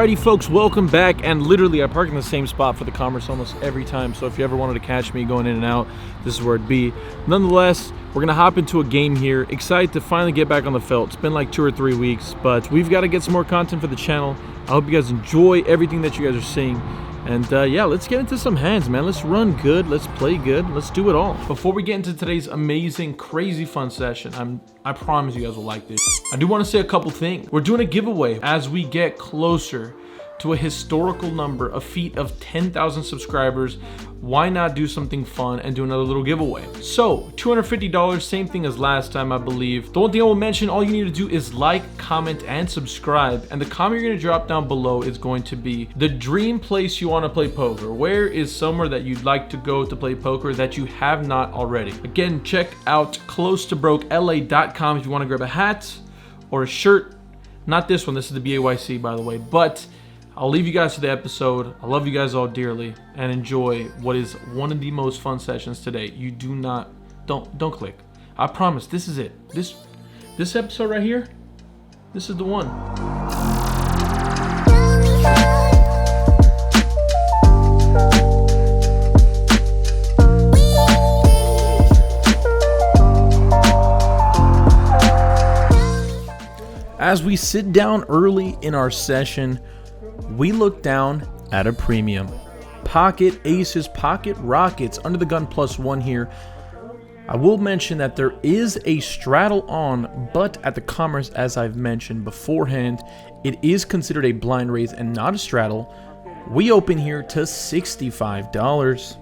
Alrighty folks, welcome back. And literally I park in the same spot for the commerce almost every time, so if you ever wanted to catch me going in and out, this is where it'd be. Nonetheless, we're gonna hop into a game here. Excited to finally get back on the felt. It's been like 2 or 3 weeks, but we've got to get some more content for the channel. I hope you guys enjoy everything that you guys are seeing. And yeah, let's get into some hands, man. Let's run good, let's play good, let's do it all. Before we get into today's amazing, crazy fun session, I promise you guys will like this. I do want to say a couple things. We're doing a giveaway as we get closer to a historical number, a feat of 10,000 subscribers. Why not do something fun and do another little giveaway? So $250, same thing as last time, I believe. The one thing I will mention, all you need to do is like, comment, and subscribe. And the comment you're gonna drop down below is going to be the dream place you wanna play poker. Where is somewhere that you'd like to go to play poker that you have not already? Again, check out closetobrokeLA.com if you wanna grab a hat or a shirt. Not this one, this is the BAYC, by the way, but I'll leave you guys to the episode. I love you guys all dearly and enjoy what is one of the most fun sessions today. You do not, don't click. I promise, this is it. This episode right here, this is the one. As we sit down early in our session, we look down at a premium. Pocket aces, pocket rockets, under the gun +1 here. I will mention that there is a straddle on, but at the commerce, as I've mentioned beforehand, it is considered a blind raise and not a straddle. We open here to $65.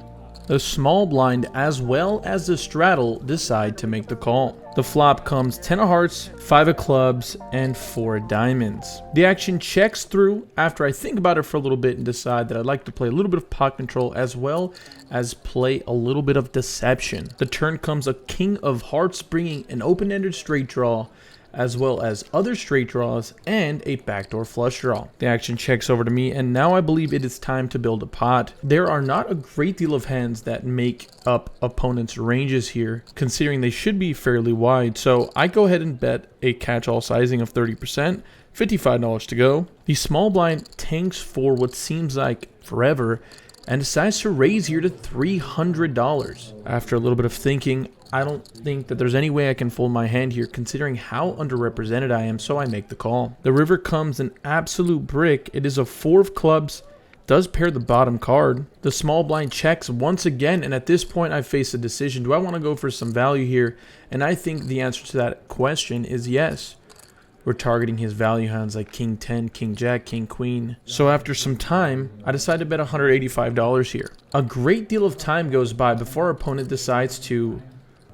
The small blind as well as the straddle decide to make the call. The flop comes 10 of hearts, 5 of clubs, and 4 of diamonds. The action checks through after I think about it for a little bit and decide that I'd like to play a little bit of pot control as well as play a little bit of deception. The turn comes a king of hearts, bringing an open-ended straight draw as well as other straight draws and a backdoor flush draw. The action checks over to me, and now I believe it is time to build a pot. There are not a great deal of hands that make up opponents' ranges here, considering they should be fairly wide, so I go ahead and bet a catch-all sizing of 30%, $55 to go. The small blind tanks for what seems like forever and decides to raise here to $300. After a little bit of thinking, I don't think that there's any way I can fold my hand here considering how underrepresented I am, so I make the call. The river comes an absolute brick. It is a 4 of clubs, does pair the bottom card. The small blind checks once again, and at this point I face a decision. Do I want to go for some value here? And I think the answer to that question is yes. We're targeting his value hands like King 10, King Jack, King Queen. So after some time, I decide to bet $185 here. A great deal of time goes by before our opponent decides to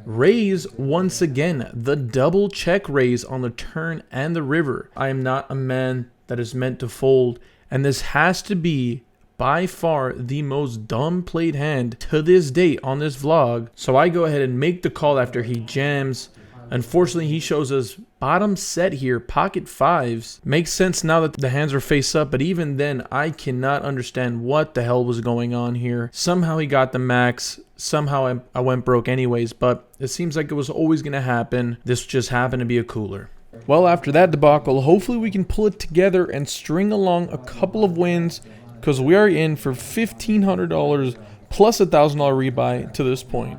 raise once again. The double check raise on the turn and the river. I am not a man that is meant to fold, and this has to be by far the most dumb played hand to this date on this vlog. So I go ahead and make the call after he jams. Unfortunately, he shows us bottom set here, pocket 5s. Makes sense now that the hands are face up, but even then, I cannot understand what the hell was going on here. Somehow he got the max. Somehow I went broke anyways, but it seems like it was always going to happen. This just happened to be a cooler. Well, after that debacle, hopefully we can pull it together and string along a couple of wins, because we are in for $1,500 plus a $1,000 rebuy to this point.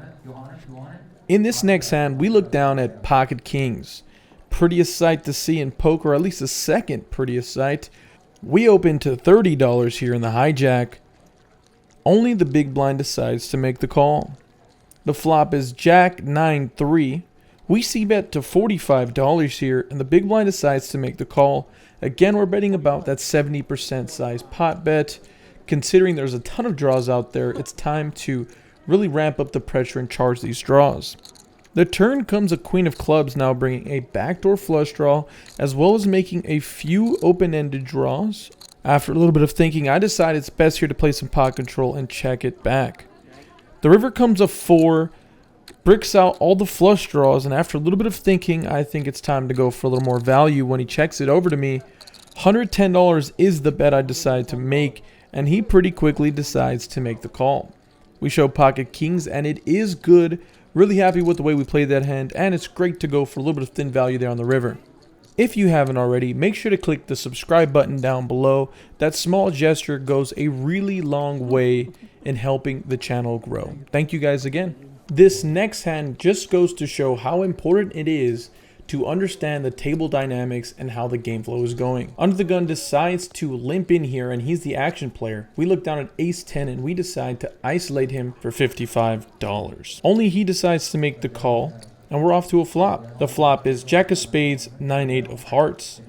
In this next hand, we look down at pocket kings. Prettiest sight to see in poker, at least the second prettiest sight. We open to $30 here in the hijack. Only the big blind decides to make the call. The flop is Jack 9-3. We see bet to $45 here, and the big blind decides to make the call. Again, we're betting about that 70% size pot bet. Considering there's a ton of draws out there, it's time to really ramp up the pressure and charge these draws. The turn comes a queen of clubs, now bringing a backdoor flush draw, as well as making a few open-ended draws. After a little bit of thinking, I decide it's best here to play some pot control and check it back. The river comes a 4, bricks out all the flush draws, and after a little bit of thinking, I think it's time to go for a little more value. When he checks it over to me, $110 is the bet I decide to make, and he pretty quickly decides to make the call. We show pocket kings, and it is good. Really happy with the way we played that hand, and it's great to go for a little bit of thin value there on the river. If you haven't already, make sure to click the subscribe button down below. That small gesture goes a really long way in helping the channel grow. Thank you guys again. This next hand just goes to show how important it is to understand the table dynamics and how the game flow is going. Under the gun decides to limp in here, and he's the action player. We look down at ace 10 and we decide to isolate him for $55. Only he decides to make the call, and we're off to a flop. The flop is jack of spades, 9-8 of hearts.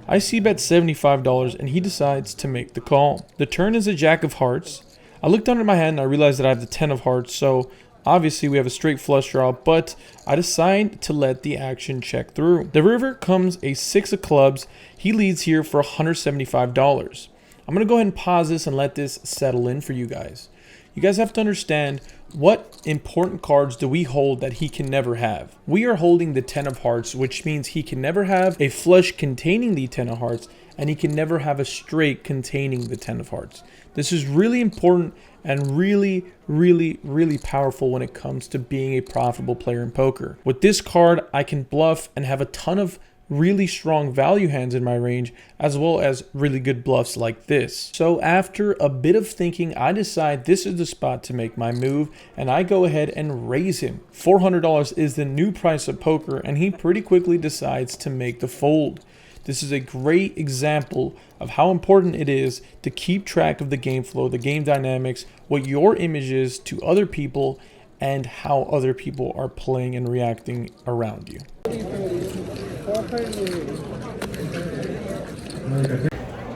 I see bet $75 and he decides to make the call. The turn is a jack of hearts. I look down at my hand and I realize that I have the 10 of hearts, so obviously we have a straight flush draw, but I decide to let the action check through. The river comes a 6 of clubs. He leads here for $175. I'm going to go ahead and pause this and let this settle in for you guys. You guys have to understand, what important cards do we hold that he can never have? We are holding the 10 of hearts, which means he can never have a flush containing the 10 of hearts, and he can never have a straight containing the 10 of hearts. This is really important and really powerful when it comes to being a profitable player in poker. With this card, I can bluff and have a ton of really strong value hands in my range, as well as really good bluffs like this. So after a bit of thinking, I decide this is the spot to make my move, and I go ahead and raise him. $400 is the new price of poker, and he pretty quickly decides to make the fold. This is a great example of how important it is to keep track of the game flow, the game dynamics, what your image is to other people, and how other people are playing and reacting around you.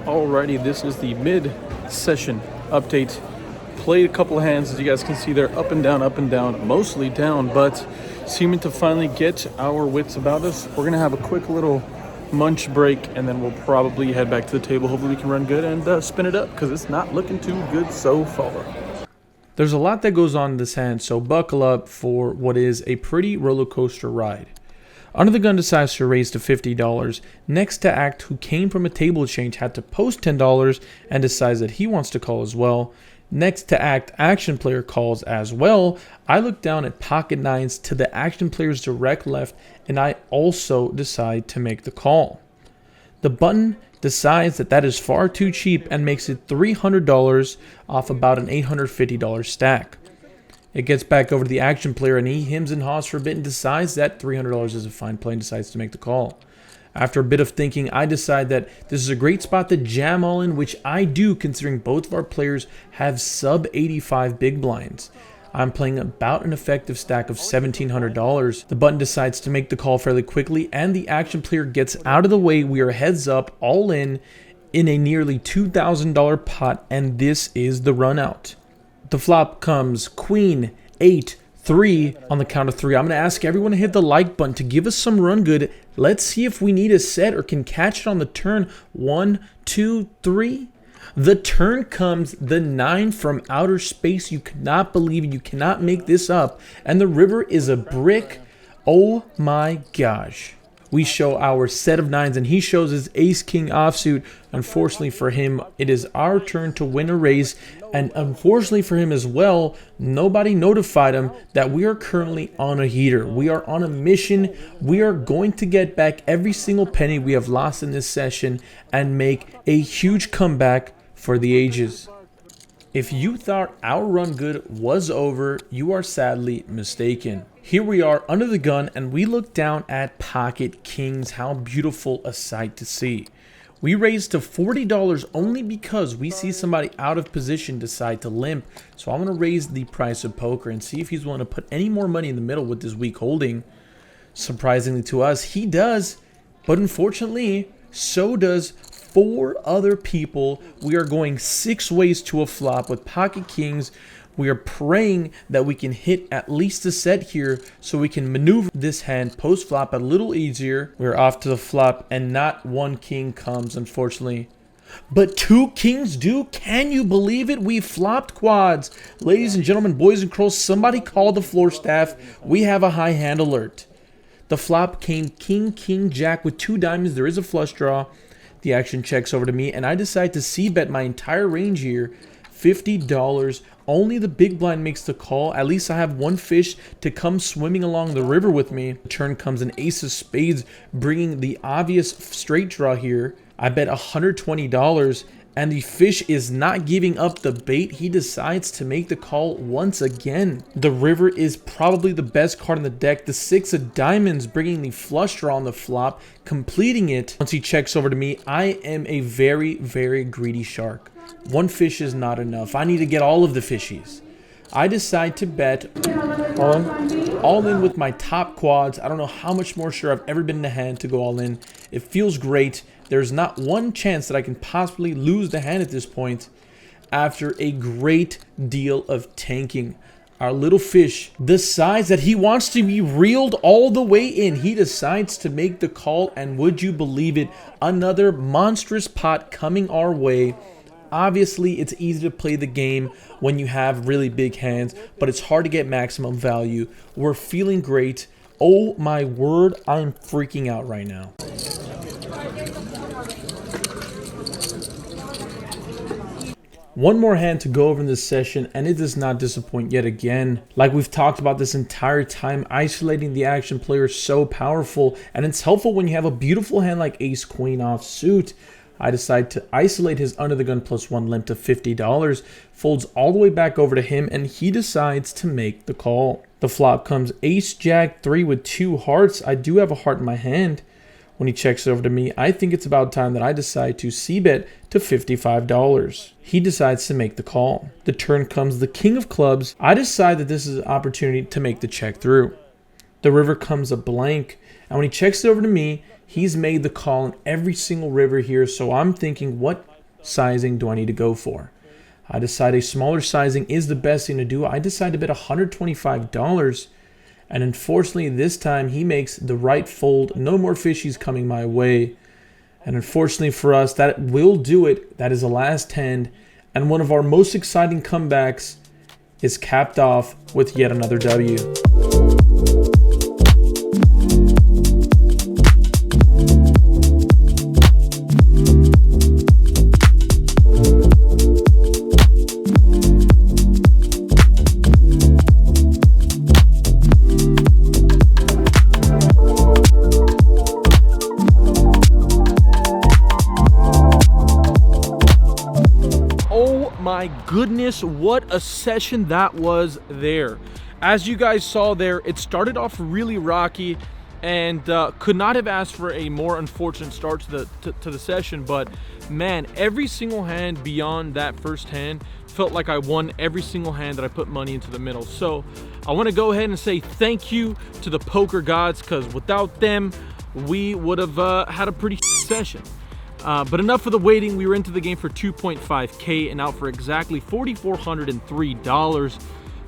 Alrighty, this is the mid-session update. Played a couple of hands, as you guys can see, they're up and down, mostly down, but seeming to finally get our wits about us. We're gonna have a quick little munch break, and then we'll probably head back to the table. Hopefully we can run good and spin it up, because it's not looking too good so far. There's a lot that goes on in this hand, so buckle up for what is a pretty roller coaster ride. Under the gun decides to raise to $50. Next to act, who came from a table exchange, had to post $10 and decides that he wants to call as well. Next to act, action player calls as well. I look down at pocket nines to the action player's direct left, and I also decide to make the call. The button decides that that is far too cheap and makes it $300 off about an $850 stack. It gets back over to the action player, and he hems and haws for a bit and decides that $300 is a fine play and decides to make the call. After a bit of thinking, I decide that this is a great spot to jam all in, which I do considering both of our players have sub 85 big blinds. I'm playing about an effective stack of $1,700. The button decides to make the call fairly quickly, and the action player gets out of the way. We are heads up, all in a nearly $2,000 pot, and this is the run out. The flop comes queen, 8, 3 on the count of 3. I'm going to ask everyone to hit the like button to give us some run good. Let's see if we need a set or can catch it on the turn. 1, 2, 3. The turn comes the 9 from outer space. You cannot believe it. You cannot make this up. And the river is a brick. Oh my gosh. We show our set of 9s, and he shows his ace-king offsuit. Unfortunately for him, it is our turn to win a race, and unfortunately for him as well, nobody notified him that we are currently on a heater. We are on a mission. We are going to get back every single penny we have lost in this session and make a huge comeback for the ages. If you thought our run good was over, you are sadly mistaken. Here we are under the gun, and we look down at pocket kings. How beautiful a sight to see. We raised to $40 only because we see somebody out of position decide to limp. So I'm going to raise the price of poker and see if he's willing to put any more money in the middle with this weak holding. Surprisingly to us, he does. But unfortunately, so does 4 other people. We are going 6 ways to a flop with pocket kings. We are praying that we can hit at least a set here so we can maneuver this hand post flop a little easier. We're off to the flop, and not 1 king comes, unfortunately. But 2 kings do. Can you believe it? We flopped quads. Ladies and gentlemen, boys and girls, somebody call the floor staff. We have a high hand alert. The flop came king, king, jack with 2 diamonds. There is a flush draw. The action checks over to me, and I decide to c-bet my entire range here. $50 Only the big blind makes the call. At least I have one fish to come swimming along the river with me. Turn comes an ace of spades, bringing the obvious straight draw here. I bet $120, and the fish is not giving up the bait. He decides to make the call once again. The river is probably the best card in the deck. The 6 of diamonds, bringing the flush draw on the flop, completing it. Once he checks over to me, I am a very, very greedy shark. One fish is not enough. I need to get all of the fishies. I decide to bet all in with my top quads. I don't know how much more sure I've ever been in the hand to go all in. It feels great. There's not one chance that I can possibly lose the hand at this point after a great deal of tanking. Our little fish decides that he wants to be reeled all the way in. He decides to make the call, and would you believe it, another monstrous pot coming our way. Obviously, it's easy to play the game when you have really big hands, but it's hard to get maximum value. We're feeling great. Oh my word, I'm freaking out right now. One more hand to go over in this session, and it does not disappoint yet again. Like we've talked about this entire time, isolating the action player is so powerful, and it's helpful when you have a beautiful hand like ace queen offsuit. I decide to isolate his under the gun +1 limp to $50, folds all the way back over to him, and he decides to make the call. The flop comes ace jack 3 with 2 hearts. I do have a heart in my hand. When he checks over to me, I think it's about time that I decide to c-bet to $55. He decides to make the call. The turn comes the king of clubs. I decide that this is an opportunity to make the check through. The river comes a blank, and when he checks it over to me, he's made the call on every single river here, so I'm thinking, what sizing do I need to go for? I decide a smaller sizing is the best thing to do. I decide to bet $125, and unfortunately this time he makes the right fold. No more fishies coming my way, and unfortunately for us, that will do it. That is the last hand, and one of our most exciting comebacks is capped off with yet another W. My goodness, what a session that was there. As you guys saw there, it started off really rocky and could not have asked for a more unfortunate start to the session, but man, every single hand beyond that first hand felt like I won every single hand that I put money into the middle. So I want to go ahead and say thank you to the poker gods, because without them we would have had a pretty session. But enough of the waiting. We were into the game for 2.5K and out for exactly $4,403.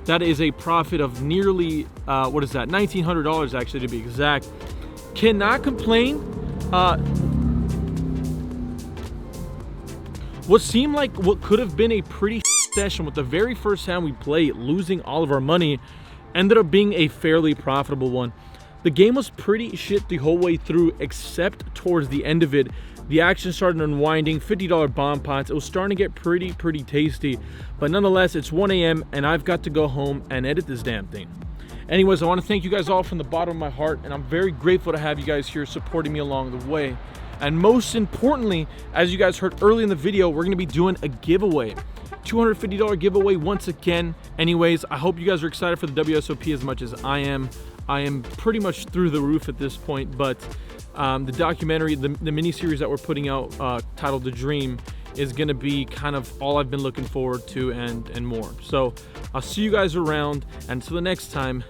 That is a profit of nearly, what is that? $1,900 actually, to be exact. Cannot complain. What seemed like what could have been a pretty session with the very first hand we played, losing all of our money, ended up being a fairly profitable one. The game was pretty shit the whole way through, except towards the end of it. The action started unwinding, $50 bomb pots. It was starting to get pretty tasty. But nonetheless, it's 1 a.m. and I've got to go home and edit this damn thing. Anyways, I want to thank you guys all from the bottom of my heart, and I'm very grateful to have you guys here supporting me along the way. And most importantly, as you guys heard early in the video, we're going to be doing a giveaway. $250 giveaway once again. Anyways, I hope you guys are excited for the WSOP as much as I am. I am pretty much through the roof at this point, but the documentary, the mini-series that we're putting out titled The Dream, is going to be kind of all I've been looking forward to and more. So I'll see you guys around, and until the next time,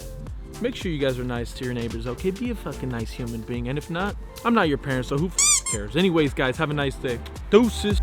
make sure you guys are nice to your neighbors, okay? Be a fucking nice human being, and if not, I'm not your parent, so who cares? Anyways, guys, have a nice day. Deuces.